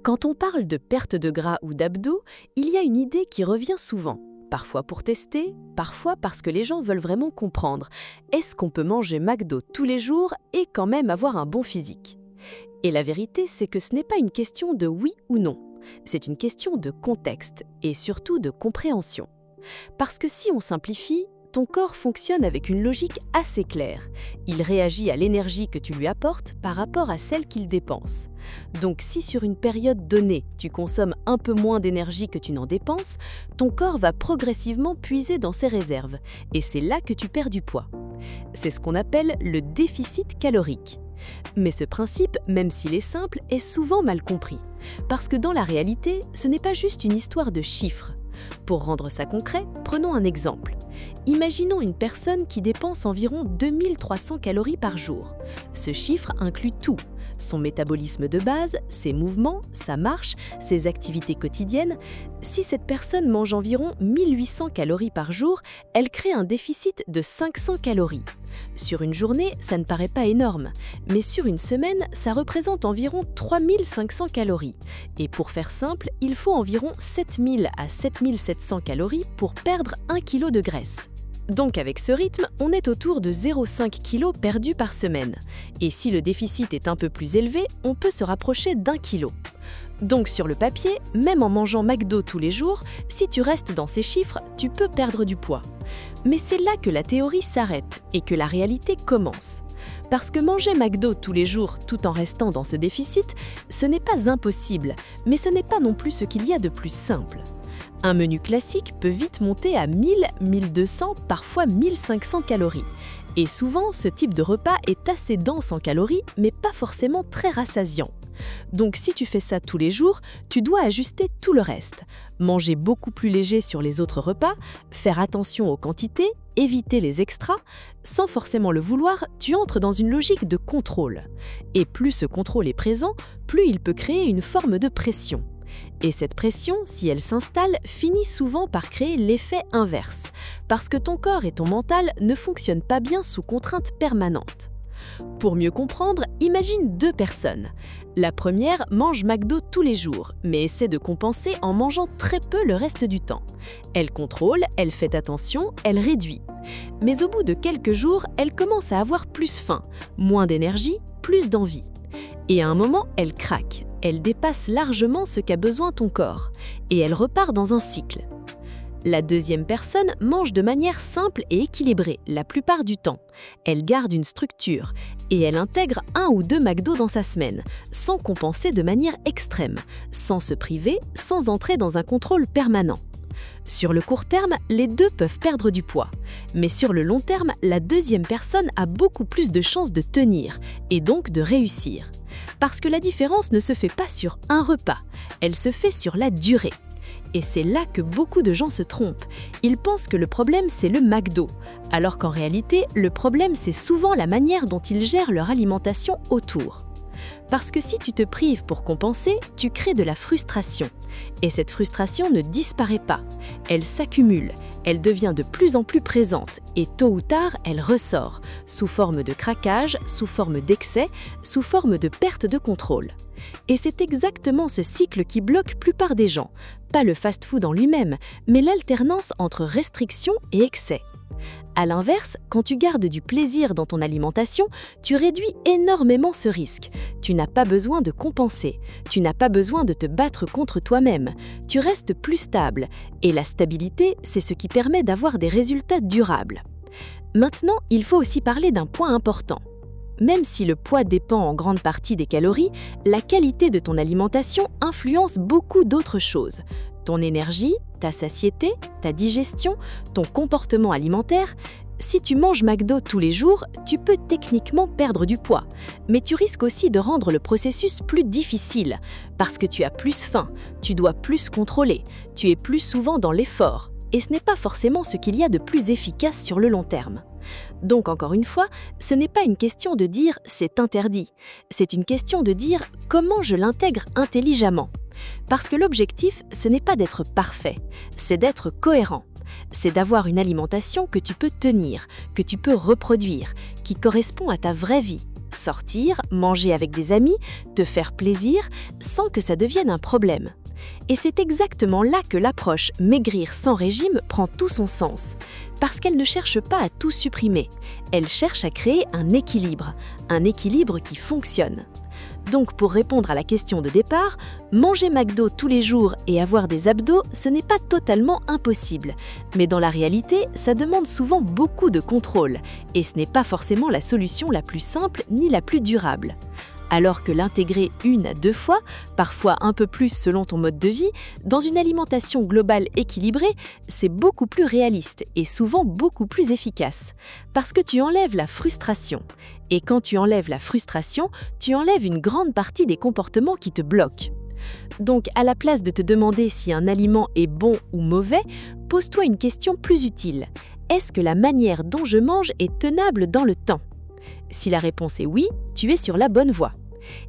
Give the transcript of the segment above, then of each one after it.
Quand on parle de perte de gras ou d'abdos, il y a une idée qui revient souvent. Parfois pour tester, parfois parce que les gens veulent vraiment comprendre. Est-ce qu'on peut manger McDo tous les jours et quand même avoir un bon physique? Et la vérité, c'est que ce n'est pas une question de oui ou non. C'est une question de contexte et surtout de compréhension. Parce que si on simplifie, ton corps fonctionne avec une logique assez claire. Il réagit à l'énergie que tu lui apportes par rapport à celle qu'il dépense. Donc si sur une période donnée, tu consommes un peu moins d'énergie que tu n'en dépenses, ton corps va progressivement puiser dans ses réserves. Et c'est là que tu perds du poids. C'est ce qu'on appelle le déficit calorique. Mais ce principe, même s'il est simple, est souvent mal compris. Parce que dans la réalité, ce n'est pas juste une histoire de chiffres. Pour rendre ça concret, prenons un exemple. Imaginons une personne qui dépense environ 2300 calories par jour. Ce chiffre inclut tout: son métabolisme de base, ses mouvements, sa marche, ses activités quotidiennes. Si cette personne mange environ 1800 calories par jour, elle crée un déficit de 500 calories. Sur une journée, ça ne paraît pas énorme, mais sur une semaine, ça représente environ 3500 calories. Et pour faire simple, il faut environ 7000 à 7700 calories pour perdre 1 kg de graisse. Donc avec ce rythme, on est autour de 0,5 kg perdus par semaine. Et si le déficit est un peu plus élevé, on peut se rapprocher d'1 kg. Donc sur le papier, même en mangeant McDo tous les jours, si tu restes dans ces chiffres, tu peux perdre du poids. Mais c'est là que la théorie s'arrête et que la réalité commence. Parce que manger McDo tous les jours tout en restant dans ce déficit, ce n'est pas impossible, mais ce n'est pas non plus ce qu'il y a de plus simple. Un menu classique peut vite monter à 1000, 1200, parfois 1500 calories. Et souvent, ce type de repas est assez dense en calories, mais pas forcément très rassasiant. Donc si tu fais ça tous les jours, tu dois ajuster tout le reste. Manger beaucoup plus léger sur les autres repas, faire attention aux quantités, éviter les extras. Sans forcément le vouloir, tu entres dans une logique de contrôle. Et plus ce contrôle est présent, plus il peut créer une forme de pression. Et cette pression, si elle s'installe, finit souvent par créer l'effet inverse, parce que ton corps et ton mental ne fonctionnent pas bien sous contrainte permanente. Pour mieux comprendre, imagine deux personnes. La première mange McDo tous les jours, mais essaie de compenser en mangeant très peu le reste du temps. Elle contrôle, elle fait attention, elle réduit. Mais au bout de quelques jours, elle commence à avoir plus faim, moins d'énergie, plus d'envie. Et à un moment, elle craque. Elle dépasse largement ce qu'a besoin ton corps. Et elle repart dans un cycle. La deuxième personne mange de manière simple et équilibrée la plupart du temps. Elle garde une structure et elle intègre 1 ou 2 McDo dans sa semaine, sans compenser de manière extrême, sans se priver, sans entrer dans un contrôle permanent. Sur le court terme, les deux peuvent perdre du poids. Mais sur le long terme, la deuxième personne a beaucoup plus de chances de tenir et donc de réussir. Parce que la différence ne se fait pas sur un repas, elle se fait sur la durée. Et c'est là que beaucoup de gens se trompent. Ils pensent que le problème, c'est le McDo, alors qu'en réalité, le problème, c'est souvent la manière dont ils gèrent leur alimentation autour. Parce que si tu te prives pour compenser, tu crées de la frustration. Et cette frustration ne disparaît pas. Elle s'accumule, elle devient de plus en plus présente et tôt ou tard, elle ressort, sous forme de craquage, sous forme d'excès, sous forme de perte de contrôle. Et c'est exactement ce cycle qui bloque la plupart des gens. Pas le fast-food en lui-même, mais l'alternance entre restriction et excès. À l'inverse, quand tu gardes du plaisir dans ton alimentation, tu réduis énormément ce risque. Tu n'as pas besoin de compenser, tu n'as pas besoin de te battre contre toi-même. Tu restes plus stable, et la stabilité, c'est ce qui permet d'avoir des résultats durables. Maintenant, il faut aussi parler d'un point important. Même si le poids dépend en grande partie des calories, la qualité de ton alimentation influence beaucoup d'autres choses. Ton énergie, ta satiété, ta digestion, ton comportement alimentaire. Si tu manges McDo tous les jours, tu peux techniquement perdre du poids. Mais tu risques aussi de rendre le processus plus difficile, parce que tu as plus faim, tu dois plus contrôler, tu es plus souvent dans l'effort. Et ce n'est pas forcément ce qu'il y a de plus efficace sur le long terme. Donc encore une fois, ce n'est pas une question de dire « c'est interdit », c'est une question de dire « comment je l'intègre intelligemment ». Parce que l'objectif, ce n'est pas d'être parfait, c'est d'être cohérent. C'est d'avoir une alimentation que tu peux tenir, que tu peux reproduire, qui correspond à ta vraie vie. Sortir, manger avec des amis, te faire plaisir, sans que ça devienne un problème. Et c'est exactement là que l'approche maigrir sans régime prend tout son sens. Parce qu'elle ne cherche pas à tout supprimer, elle cherche à créer un équilibre qui fonctionne. Donc pour répondre à la question de départ, manger McDo tous les jours et avoir des abdos, ce n'est pas totalement impossible. Mais dans la réalité, ça demande souvent beaucoup de contrôle, et ce n'est pas forcément la solution la plus simple ni la plus durable. Alors que l'intégrer 1 à 2 fois, parfois un peu plus selon ton mode de vie, dans une alimentation globale équilibrée, c'est beaucoup plus réaliste et souvent beaucoup plus efficace. Parce que tu enlèves la frustration. Et quand tu enlèves la frustration, tu enlèves une grande partie des comportements qui te bloquent. Donc, à la place de te demander si un aliment est bon ou mauvais, pose-toi une question plus utile. Est-ce que la manière dont je mange est tenable dans le temps ? Si la réponse est oui, tu es sur la bonne voie.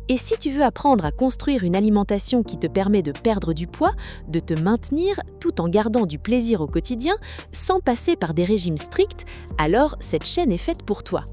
Et si tu veux apprendre à construire une alimentation qui te permet de perdre du poids, de te maintenir tout en gardant du plaisir au quotidien, sans passer par des régimes stricts, alors cette chaîne est faite pour toi.